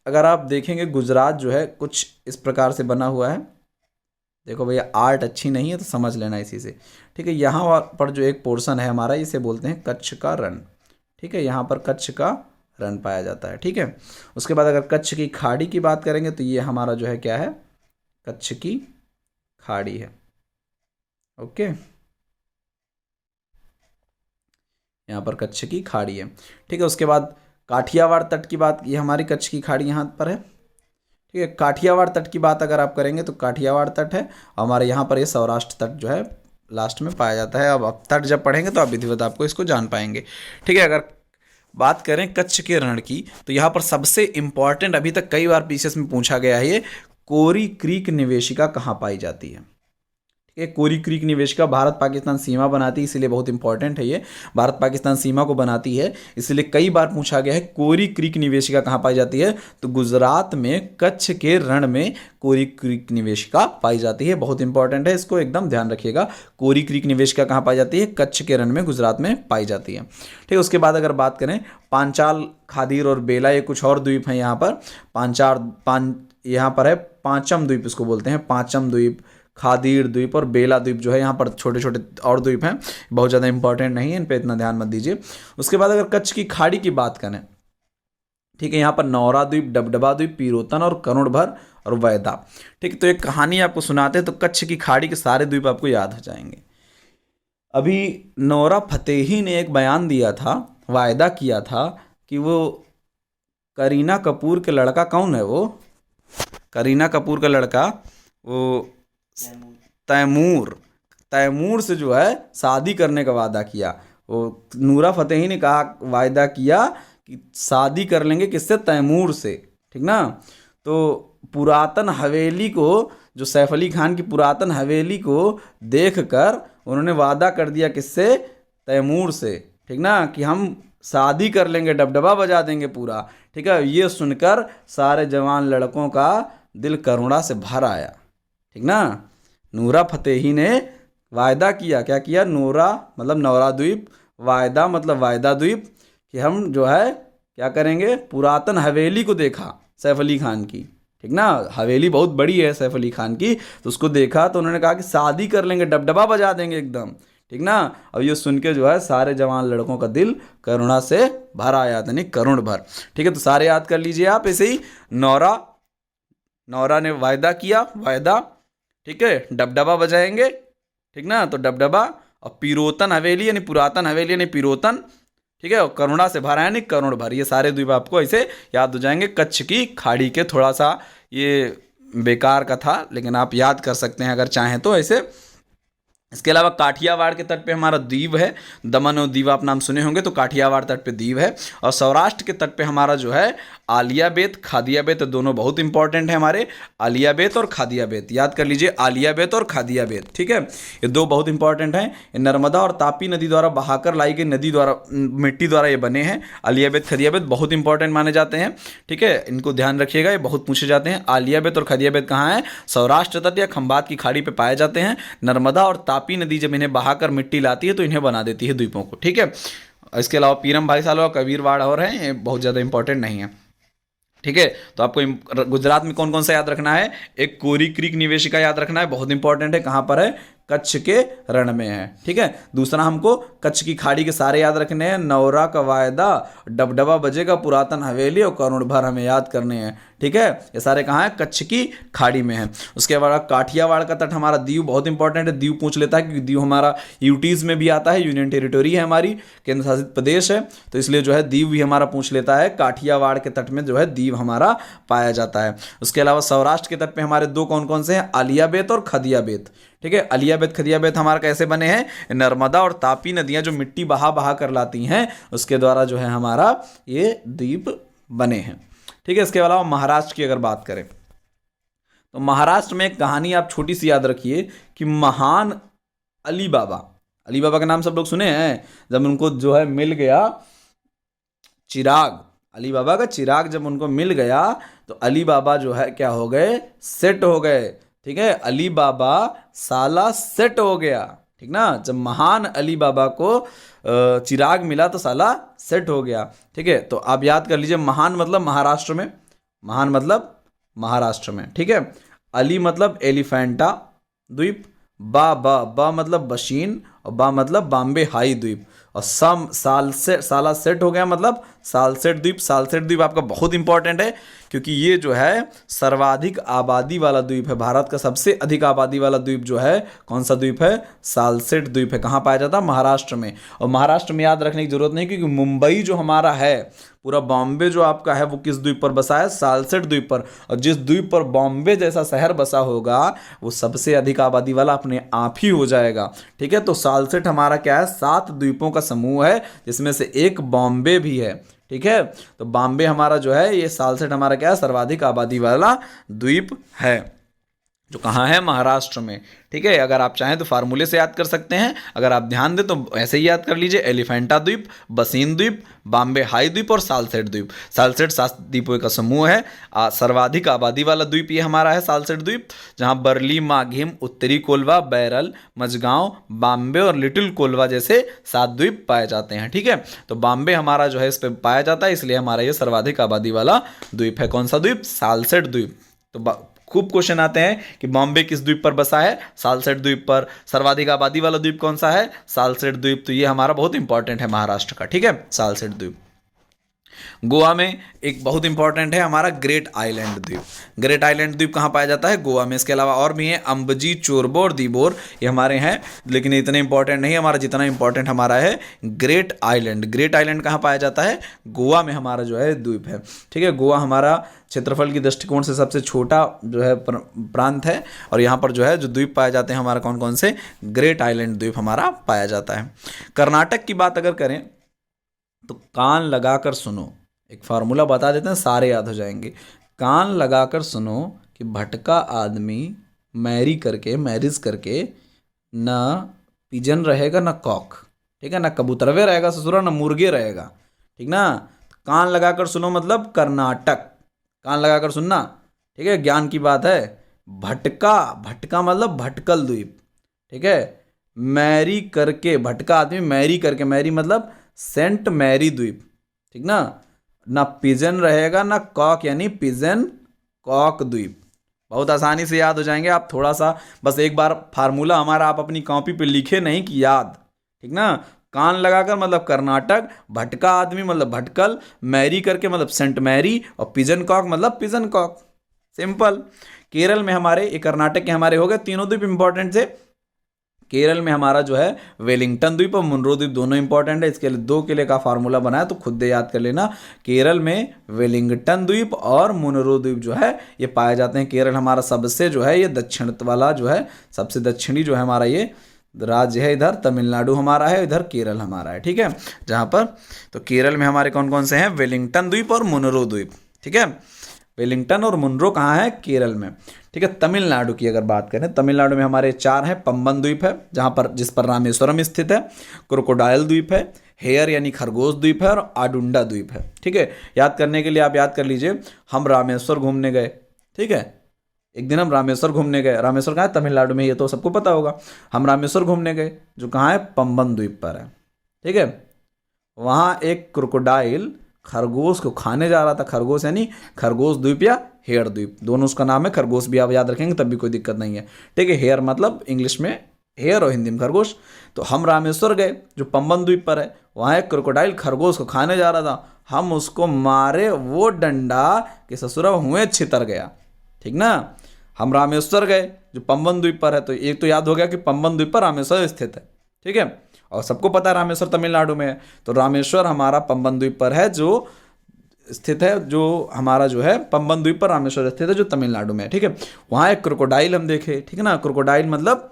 अगर आप देखेंगे गुजरात जो है कुछ इस प्रकार से बना हुआ है। देखो भैया, आर्ट अच्छी नहीं है तो समझ लेना इसी से। ठीक है, यहाँ पर जो एक पोर्शन है हमारा, इसे बोलते हैं कच्छ का रण। ठीक है, यहाँ पर कच्छ का रण पाया जाता है। ठीक है, उसके बाद अगर कच्छ की खाड़ी की बात करेंगे तो ये हमारा जो है क्या है, कच्छ की खाड़ी है। ओके, यहाँ पर कच्छ की खाड़ी है। ठीक है, उसके बाद काठियावाड़ तट की बात, ये हमारी कच्छ की खाड़ी यहाँ पर है। ठीक है, काठियावाड़ तट की बात अगर आप करेंगे तो काठियावाड़ तट है, हमारे यहाँ पर ये सौराष्ट्र तट जो है लास्ट में पाया जाता है। अब तट जब पढ़ेंगे तो आप विधिवत आपको इसको जान पाएंगे। ठीक है, अगर बात करें कच्छ के रण की तो यहाँ पर सबसे इंपॉर्टेंट, अभी तक कई बार पीसीएस में पूछा गया है, ये कोरी क्रीक निवेशिका कहाँ पाई जाती है। ठीक है, कोरी क्रीक निवेशिका भारत पाकिस्तान सीमा बनाती है, इसीलिए बहुत इंपॉर्टेंट है ये, भारत पाकिस्तान सीमा को बनाती है, इसलिए कई बार पूछा गया है कोरी क्रीक निवेशिका कहाँ पाई जाती है। तो गुजरात में कच्छ के रण में कोरी क्रीक निवेशिका पाई जाती है। बहुत इंपॉर्टेंट है, इसको एकदम ध्यान रखिएगा। कोरी क्रीक निवेशिका कहाँ पाई जाती है, कच्छ के रण में गुजरात में पाई जाती है। ठीक है, उसके बाद अगर बात करें पांचाल, खादीर और बेला, ये कुछ और द्वीप हैं यहाँ पर। यहाँ पर है पांचम द्वीप, इसको बोलते हैं पांचम द्वीप, खादीर द्वीप और बेला द्वीप जो है, यहाँ पर छोटे छोटे और द्वीप हैं, बहुत ज़्यादा इंपॉर्टेंट नहीं है, इन पे इतना ध्यान मत दीजिए। उसके बाद अगर कच्छ की खाड़ी की बात करें, ठीक है, यहाँ पर नौरा द्वीप, डबडबा द्वीप, पिरोतन और करुण भर और वैदा। ठीक है, तो एक कहानी आपको सुनाते हैं तो कच्छ की खाड़ी के सारे द्वीप आपको याद हो जाएंगे। अभी नौरा फतेही ने एक बयान दिया था, वायदा किया था कि वो करीना कपूर के लड़का, कौन है वो, करीना कपूर का लड़का, वो तैमूर से जो है शादी करने का वादा किया। वो नूरा फतेही ने कहा, वायदा किया कि शादी कर लेंगे किससे, तैमूर से। ठीक ना, तो पुरातन हवेली को, जो सैफ अली खान की पुरातन हवेली को देखकर उन्होंने वादा कर दिया किससे, तैमूर से। ठीक ना, कि हम शादी कर लेंगे, डबडबा बजा देंगे पूरा। ठीक है, ये सुनकर सारे जवान लड़कों का दिल करुणा से भर आया। ठीक ना, नूरा फतेही ने वायदा किया, क्या किया, नूरा मतलब नौरा द्वीप, वायदा मतलब वायदा द्वीप, कि हम जो है क्या करेंगे, पुरातन हवेली को देखा सैफ अली खान की। ठीक ना, हवेली बहुत बड़ी है सैफ अली खान की, तो उसको देखा तो उन्होंने कहा कि शादी कर लेंगे, डबडबा बजा देंगे एकदम। ठीक ना, अब ये सुन के जो है सारे जवान लड़कों का दिल करुणा से भर आया, यानी करुण भर। ठीक है, तो सारे याद कर लीजिए आप ऐसे ही। नौरा ने वायदा किया, वायदा, ठीक है, डबडबा बजाएंगे। ठीक ना, तो डबडबा, और पिरोतन हवेली यानी पुरातन हवेली यानी पिरोतन। ठीक है, और करुणा से भरा यानी करुण भर। ये सारे द्वीप आपको ऐसे याद हो जाएंगे। कच्छ की खाड़ी के, थोड़ा सा ये बेकार का था लेकिन आप याद कर सकते हैं अगर चाहें तो ऐसे। इसके अलावा काठियावाड़ के तट पे हमारा द्वीप है, दमन और दीव, आप नाम सुने होंगे, तो काठियावाड़ तट पे द्वीप है। और सौराष्ट्र के तट पे हमारा जो है आलिया बेत, खादिया बेत, दोनों बहुत इंपॉर्टेंट है हमारे, आलिया बेत और खादिया बेत, याद कर लीजिए, आलिया बेत और खादिया बेत। ठीक है, ये दो बहुत इंपॉर्टेंट हैं। ये नर्मदा और तापी नदी द्वारा बहाकर लाई गई नदी द्वारा, मिट्टी द्वारा ये बने हैं। आलिया बेत, खादिया बेत बहुत इंपॉर्टेंट माने जाते हैं। ठीक है, इनको ध्यान रखिएगा, ये बहुत पूछे जाते हैं। आलिया बेत और खादिया बेत कहाँ है, सौराष्ट्र तट या खंभात की खाड़ी पर पाए जाते हैं। नर्मदा और तापी नदी जब इन्हें बहाकर मिट्टी लाती है तो इन्हें बना देती है द्वीपों को। ठीक है, इसके अलावा पीरम भाई सालो और कबीरवाड़ और हैं, ये बहुत ज़्यादा इंपॉर्टेंट नहीं है। ठीक है, तो आपको गुजरात में कौन कौन सा याद रखना है, एक कोरी क्रीक निवेशिका याद रखना है, बहुत इंपॉर्टेंट है, कहाँ पर है, कच्छ के रण में है। ठीक है, दूसरा हमको कच्छ की खाड़ी के सारे याद रखने हैं, नौरा का वायदा, डबडबा बजेगा, पुरातन हवेली और करुण भर हमें याद करने हैं। ठीक है, ये सारे कहाँ हैं? कच्छ की खाड़ी में है। उसके बाद काठियावाड़ का तट हमारा दीव बहुत इंपॉर्टेंट है, दीव पूछ लेता है क्योंकि दीव हमारा यूटीज में भी आता है, यूनियन टेरिटोरी है हमारी, केंद्र शासित प्रदेश है, तो इसलिए जो है दीव भी हमारा पूछ लेता है। काठियावाड़ के तट में जो है दीव हमारा पाया जाता है। उसके अलावा सौराष्ट्र के तट पे हमारे दो कौन कौन से हैं? आलिया बेत और खदिया बेत। ठीक है, अलिया बेत खदिया बेत हमारा कैसे बने हैं? नर्मदा और तापी नदियां जो मिट्टी बहा बहा कर लाती हैं उसके द्वारा जो है हमारा ये द्वीप बने हैं। ठीक है, इसके अलावा महाराष्ट्र की अगर बात करें तो महाराष्ट्र में एक कहानी आप छोटी सी याद रखिए कि महान अली बाबा का नाम सब लोग सुने हैं। जब उनको जो है मिल गया चिराग, अली बाबा का चिराग जब उनको मिल गया तो अली बाबा जो है क्या हो गए? सेट हो गए। ठीक है, अली बाबा साला सेट हो गया। ठीक ना, जब महान अली बाबा को चिराग मिला तो साला सेट हो गया। ठीक है, तो आप याद कर लीजिए, महान मतलब महाराष्ट्र में, महान मतलब महाराष्ट्र में। ठीक है, अली मतलब एलिफेंटा द्वीप, बा मतलब बशीन और बा मतलब बॉम्बे हाई द्वीप, और साला सेट हो गया मतलब सालसेट द्वीप। सालसेट द्वीप आपका बहुत इंपॉर्टेंट है क्योंकि ये जो है सर्वाधिक आबादी वाला द्वीप है। भारत का सबसे अधिक आबादी वाला द्वीप जो है कौन सा द्वीप है? सालसेट द्वीप है। कहाँ पाया जाता है? महाराष्ट्र में। और महाराष्ट्र में याद रखने की जरूरत नहीं क्योंकि मुंबई जो हमारा है, पूरा बॉम्बे जो आपका है वो किस द्वीप पर बसा है? सालसेट द्वीप पर। और जिस द्वीप पर बॉम्बे जैसा शहर बसा होगा वो सबसे अधिक आबादी वाला अपने आप ही हो जाएगा। ठीक है, तो सालसेट हमारा क्या है? 7 द्वीपों का समूह है जिसमें से एक बॉम्बे भी है। ठीक है, तो बॉम्बे हमारा जो है ये सालसेट हमारा क्या है? सर्वाधिक आबादी वाला द्वीप है जो कहाँ है? महाराष्ट्र में। ठीक है, अगर आप चाहें तो फार्मूले से याद कर सकते हैं, अगर आप ध्यान दें तो ऐसे ही याद कर लीजिए, एलिफेंटा द्वीप, बसीन द्वीप, बॉम्बे हाई द्वीप और सालसेट द्वीप। सालसेट 7 द्वीपों का समूह है। सर्वाधिक आबादी वाला द्वीप ये हमारा है सालसेट द्वीप, जहाँ बरली, माघिम, उत्तरी कोलवा, बैरल, मझगांव, बॉम्बे और लिटिल कोलवा जैसे 7 द्वीप पाए जाते हैं। ठीक है, तो बॉम्बे हमारा जो है इस पर पाया जाता है, इसलिए हमारा ये सर्वाधिक आबादी वाला द्वीप है। कौन सा द्वीप? सालसेट द्वीप। तो खूब क्वेश्चन आते हैं कि बॉम्बे किस द्वीप पर बसा है? सालसेट द्वीप पर। सर्वाधिक आबादी वाला द्वीप कौन सा है? सालसेट द्वीप। तो ये हमारा बहुत इंपॉर्टेंट है महाराष्ट्र का। ठीक है, सालसेट द्वीप। गोवा में एक बहुत इंपॉर्टेंट है हमारा ग्रेट आइलैंड द्वीप। ग्रेट आइलैंड द्वीप कहाँ पाया जाता है? गोवा में। इसके अलावा और भी हैं, अंबजी, चोरबो और दीबोर, ये हमारे हैं, लेकिन इतने इंपॉर्टेंट नहीं हमारा जितना इंपॉर्टेंट हमारा है ग्रेट आइलैंड। ग्रेट आइलैंड कहाँ पाया जाता है? गोवा में हमारा जो है द्वीप है। ठीक है, गोवा हमारा क्षेत्रफल की दृष्टिकोण से सबसे छोटा जो है प्रांत है, और यहाँ पर जो है जो द्वीप पाए जाते हैं हमारा कौन कौन से? ग्रेट आइलैंड द्वीप हमारा पाया जाता है। कर्नाटक की बात अगर करें तो कान लगाकर सुनो, एक फार्मूला बता देते हैं, सारे याद हो जाएंगे। कान लगाकर सुनो कि भटका आदमी मैरिज करके न पिजन रहेगा न कॉक। ठीक है, ना कबूतरवे रहेगा ससुरा, ना मुर्गे रहेगा। ठीक ना, कान लगाकर सुनो मतलब कर्नाटक, कान लगाकर सुनना। ठीक है, ज्ञान की बात है। भटका मतलब भटकल द्वीप। ठीक है, मैरी करके, भटका आदमी मैरी करके, मैरी मतलब सेंट मैरी द्वीप। ठीक ना पिजन रहेगा ना कॉक, यानी पिजन कॉक द्वीप। बहुत आसानी से याद हो जाएंगे आप, थोड़ा सा बस एक बार फार्मूला हमारा आप अपनी कॉपी पे लिखे नहीं कि याद। ठीक ना, कान लगाकर मतलब कर्नाटक, भटका आदमी मतलब भटकल, मैरी करके मतलब सेंट मैरी, और पिजन कॉक मतलब पिजन कॉक। सिंपल। केरल में हमारे, ये कर्नाटक के हमारे हो गए तीनों द्वीप इंपॉर्टेंट से। केरल में हमारा जो है वेलिंगटन द्वीप और मुनरो द्वीप दोनों इंपॉर्टेंट है। इसके लिए 2 के लिए का फार्मूला बनाया तो खुद दे याद कर लेना। केरल में वेलिंगटन द्वीप और मुनरो द्वीप जो है ये पाए जाते हैं। केरल हमारा सबसे जो है ये दक्षिण वाला जो है, सबसे दक्षिणी जो है हमारा ये राज्य है। इधर तमिलनाडु हमारा है, इधर केरल हमारा है। ठीक है, जहाँ पर तो केरल में हमारे कौन कौन से हैं? वेलिंगटन द्वीप और मुनरो द्वीप। ठीक है, वेलिंगटन और मुनरो कहाँ है? केरल में। ठीक है, तमिलनाडु की अगर बात करें, तमिलनाडु में हमारे 4 हैं। पम्बन द्वीप है जहाँ पर, जिस पर रामेश्वरम स्थित है, क्रोकोडाइल द्वीप है, हेयर यानी खरगोश द्वीप है, और आडुंडा द्वीप है। ठीक है, याद करने के लिए आप याद कर लीजिए, हम रामेश्वर घूमने गए। ठीक है, एक दिन हम रामेश्वर घूमने गए। रामेश्वर कहाँ है? तमिलनाडु में, ये तो सबको पता होगा। हम रामेश्वर घूमने गए जो कहाँ है? पम्बन द्वीप पर है। ठीक है, वहाँ एक क्रोकोडाइल खरगोश को खाने जा रहा था। खरगोश यानी खरगोश द्वीप या हेयर द्वीप, दोनों उसका नाम है। खरगोश भी आप याद रखेंगे तब भी कोई दिक्कत नहीं है। ठीक है, हेयर मतलब इंग्लिश में हेयर और हिंदी में खरगोश। तो हम रामेश्वर गए जो पंबन द्वीप पर है, वहाँ एक क्रोकोडाइल खरगोश को खाने जा रहा था, हम उसको मारे वो डंडा कि ससुरा हुए छितर गया। ठीक ना। हम रामेश्वर गए जो पंबन द्वीप पर है, तो एक तो याद हो गया कि पंबन द्वीप पर रामेश्वर स्थित है। ठीक है, और सबको पता है रामेश्वर तमिलनाडु में है, तो रामेश्वर हमारा पंबन द्वीप पर है जो स्थित है, जो हमारा जो है पंबन द्वीप पर रामेश्वर स्थित है जो तमिलनाडु में है। ठीक है, वहाँ एक क्रोकोडाइल हम देखे। ठीक है ना, क्रोकोडाइल मतलब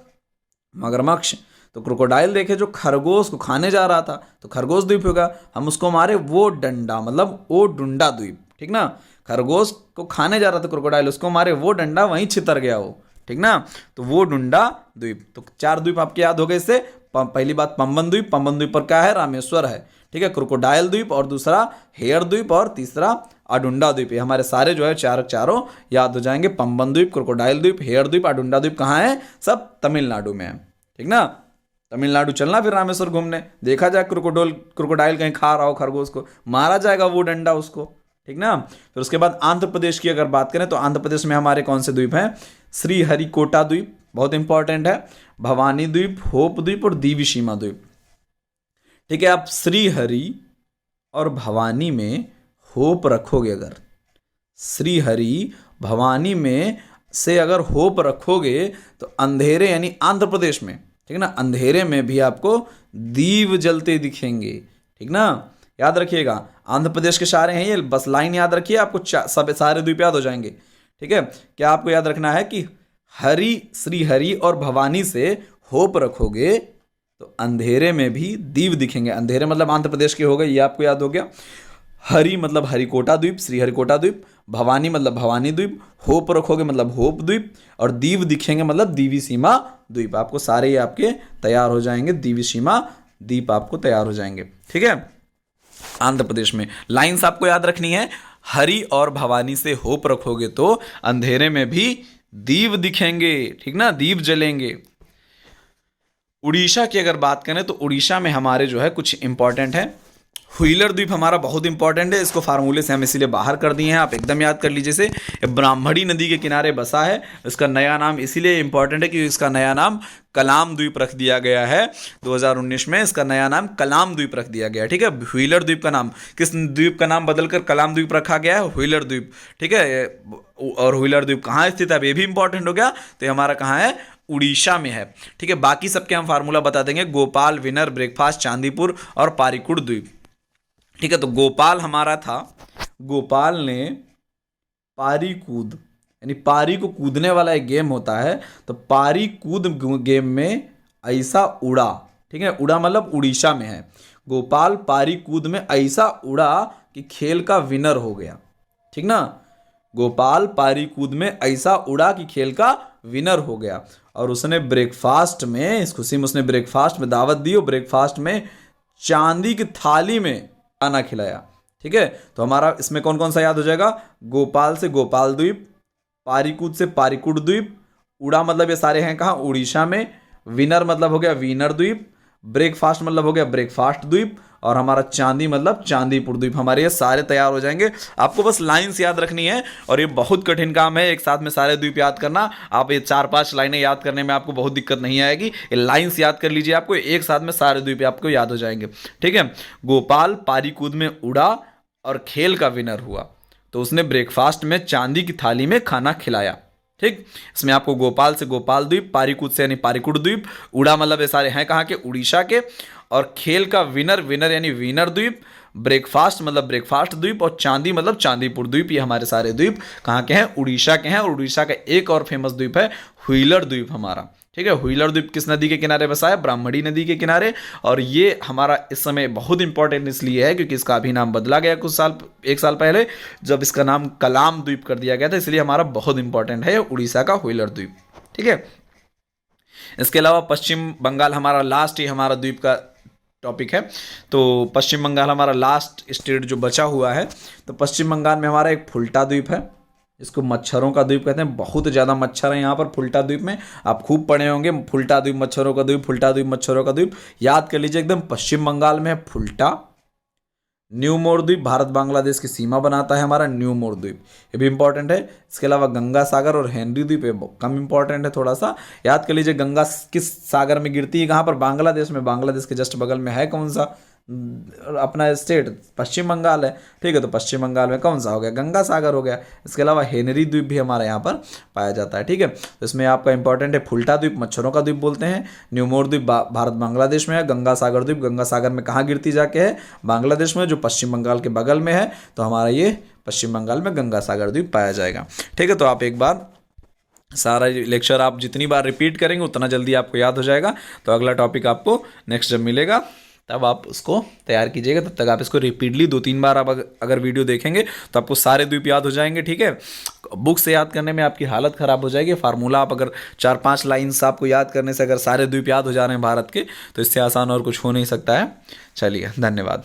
मगरमच्छ। तो क्रोकोडाइल देखे जो खरगोश को खाने जा रहा था, तो खरगोश द्वीप होगा, हम उसको मारे वो डंडा मतलब ओ डुंडा द्वीप। ठीक ना, खरगोश को खाने जा रहा था क्रोकोडाइल, उसको मारे वो डंडा, वहीं छितर गया वो। ठीक ना, तो वो डुंडा द्वीप। तो 4 द्वीप आपके याद हो गए इससे। पहली बात पंबन द्वीप, पंबन द्वीप पर क्या है, रामेश्वर है। ठीक है, क्रोकोडाइल द्वीप, और दूसरा हेयर द्वीप, और तीसरा अडुंडा द्वीप। ये हमारे सारे जो है चारों याद हो जाएंगे। पंबन द्वीप, क्रोकोडाइल द्वीप, हेयर द्वीप, अडुंडा द्वीप कहाँ है, सब तमिलनाडु में है। ठीक ना, तमिलनाडु चलना फिर रामेश्वर घूमने, देखा जाए क्रोकोडाइल कहीं खा रहा हो खरगोश को, मारा जाएगा वो डंडा उसको। ठीक ना, फिर उसके बाद आंध्र प्रदेश की अगर बात करें तो आंध्र प्रदेश में हमारे कौन से द्वीप हैं, श्रीहरिकोटा द्वीप बहुत इंपॉर्टेंट है, भवानी द्वीप, होप द्वीप और दीविशीमा द्वीप। ठीक है, आप श्रीहरि और भवानी में होप रखोगे, अगर श्रीहरि भवानी में से अगर होप रखोगे तो अंधेरे यानी आंध्र प्रदेश में, ठीक ना, अंधेरे में भी आपको दीप जलते दिखेंगे। ठीक ना, याद रखिएगा, आंध्र प्रदेश के सारे हैं ये, बस लाइन याद रखिए, आपको सब सारे द्वीप याद हो जाएंगे। ठीक है, क्या आपको याद रखना है कि श्रीहरि और भवानी से होप रखोगे तो अंधेरे में भी दीप दिखेंगे। अंधेरे मतलब आंध्र प्रदेश के हो गए, ये आपको याद हो गया। हरि मतलब हरिकोटा द्वीप, श्रीहरिकोटा द्वीप, भवानी मतलब भवानी द्वीप, होप रखोगे मतलब होप द्वीप, और दीप दिखेंगे मतलब दीविसीमा द्वीप। आपको सारे ये आपके तैयार हो जाएंगे, दीविसीमा द्वीप आपको तैयार हो जाएंगे। ठीक है, आंध्र प्रदेश में लाइंस आपको याद रखनी है, हरि और भवानी से होप रखोगे तो अंधेरे में भी दीप दिखेंगे। ठीक ना, दीप जलेंगे। उड़ीसा की अगर बात करें तो उड़ीसा में हमारे जो है कुछ इंपॉर्टेंट है। व्हीलर द्वीप हमारा बहुत इंपॉर्टेंट है, इसको फार्मूले से हम इसीलिए बाहर कर दिए हैं, आप एकदम याद कर लीजिए। से ब्राह्मणी नदी के किनारे बसा है, इसका नया नाम इसीलिए इंपॉर्टेंट है क्योंकि इसका नया नाम कलाम द्वीप रख दिया गया है। 2019 में इसका नया नाम कलाम द्वीप रख दिया गया है। ठीक है, व्हीलर द्वीप का नाम, किस द्वीप का नाम बदलकर कलाम द्वीप रखा गया है, व्हीलर द्वीप। ठीक है, और व्हीलर द्वीप कहाँ स्थित है, ये भी इंपॉर्टेंट हो गया। तो ये हमारा कहाँ है, उड़ीसा में है। ठीक है, बाकी सबके हम फार्मूला बता देंगे, गोपाल, विनर, ब्रेकफास्ट, चांदीपुर और पारीकुड़ द्वीप। ठीक है, तो गोपाल हमारा था, गोपाल ने पारी कूद यानी पारी को कूदने वाला एक गेम होता है, तो पारी कूद गेम में ऐसा उड़ा। ठीक है, उड़ा मतलब उड़ीसा में है। गोपाल पारी कूद में ऐसा उड़ा कि खेल का विनर हो गया। ठीक ना, गोपाल पारी कूद में ऐसा उड़ा कि खेल का विनर हो गया। और उसने ब्रेकफास्ट में, इस खुशी में उसने ब्रेकफास्ट में दावत दी और ब्रेकफास्ट में चांदी की थाली में खाना खिलाया। ठीक है, तो हमारा इसमें कौन कौन सा याद हो जाएगा, गोपाल से गोपाल द्वीप, पारीकूद से पारीकुड़ द्वीप, उड़ा मतलब ये सारे हैं कहाँ, उड़ीसा में, विनर मतलब हो गया विनर द्वीप, ब्रेकफास्ट मतलब हो गया ब्रेकफास्ट द्वीप, और हमारा चांदी मतलब चांदीपुर द्वीप। हमारे ये सारे तैयार हो जाएंगे। आपको बस लाइंस याद रखनी है, और ये बहुत कठिन काम है एक साथ में सारे द्वीप याद करना। आप ये 4-5 लाइनें याद करने में आपको बहुत दिक्कत नहीं आएगी, ये लाइंस याद कर लीजिए, आपको एक साथ में सारे द्वीप आपको याद हो जाएंगे। ठीक है, गोपाल पारी कूद में उड़ा और खेल का विनर हुआ, तो उसने ब्रेकफास्ट में चांदी की थाली में खाना खिलाया। ठीक, इसमें आपको गोपाल से गोपाल द्वीप, पारीकूद से यानी पारीकुड़ द्वीप, उड़ा मतलब ये सारे हैं कहाँ के, उड़ीसा के, और खेल का विनर, विनर यानी विनर द्वीप, ब्रेकफास्ट मतलब ब्रेकफास्ट द्वीप, और चांदी मतलब चांदीपुर द्वीप। ये हमारे सारे द्वीप कहाँ के हैं, उड़ीसा के हैं। और उड़ीसा का एक और फेमस द्वीप है व्हीलर द्वीप हमारा। ठीक है, व्हीलर द्वीप किस नदी के किनारे बसा है, ब्राह्मणी नदी के किनारे। और ये हमारा इस समय बहुत इंपॉर्टेंट इसलिए है क्योंकि इसका अभी नाम बदला गया एक साल पहले, जब इसका नाम कलाम द्वीप कर दिया गया था, इसलिए हमारा बहुत इंपॉर्टेंट है उड़ीसा का व्हीलर द्वीप। ठीक है, इसके अलावा पश्चिम बंगाल हमारा लास्ट ही हमारा द्वीप का टॉपिक है। तो पश्चिम बंगाल हमारा लास्ट स्टेट जो बचा हुआ है, तो पश्चिम बंगाल में हमारा एक फुल्टा द्वीप है, इसको मच्छरों का द्वीप कहते हैं। बहुत ज़्यादा मच्छर हैं यहाँ पर फुल्टा द्वीप में, आप खूब पढ़े होंगे, फुल्टा द्वीप मच्छरों का द्वीप, फुल्टा द्वीप मच्छरों का द्वीप, याद कर लीजिए एकदम। पश्चिम बंगाल में है फुल्टा, न्यू मोर द्वीप भारत बांग्लादेश की सीमा बनाता है हमारा न्यू मोर द्वीप, ये भी इंपॉर्टेंट है। इसके अलावा गंगा सागर और हेनरी द्वीप ये कम इंपॉर्टेंट है, थोड़ा सा याद कर लीजिए। गंगा किस सागर में गिरती है, कहाँ पर, बांग्लादेश में। बांग्लादेश के जस्ट बगल में है कौन सा अपना स्टेट, पश्चिम बंगाल है, ठीक है। तो पश्चिम बंगाल में कौन सा हो गया, गंगा सागर हो गया। इसके अलावा हेनरी द्वीप भी हमारे यहाँ पर पाया जाता है, ठीक है। तो इसमें आपका इंपॉर्टेंट है फुल्टा द्वीप, मच्छरों का द्वीप बोलते हैं। न्यू मोर द्वीप भारत बांग्लादेश में है। गंगा सागर द्वीप, गंगा सागर में कहाँ गिरती जाके है, बांग्लादेश में, जो पश्चिम बंगाल के बगल में है। तो हमारा ये पश्चिम बंगाल में गंगा सागर द्वीप पाया जाएगा, ठीक है। तो आप एक बार सारा लेक्चर आप जितनी बार रिपीट करेंगे उतना जल्दी आपको याद हो जाएगा। तो अगला टॉपिक आपको नेक्स्ट जब मिलेगा तब आप उसको तैयार कीजिएगा। तब तक आप इसको रिपीटली 2-3 बार आप अगर वीडियो देखेंगे तो आपको सारे द्वीप याद हो जाएंगे, ठीक है। बुक से याद करने में आपकी हालत ख़राब हो जाएगी। फार्मूला आप अगर 4-5 लाइन्स आपको याद करने से अगर सारे द्वीप याद हो जा रहे हैं भारत के, तो इससे आसान और कुछ हो नहीं सकता है। चलिए, धन्यवाद।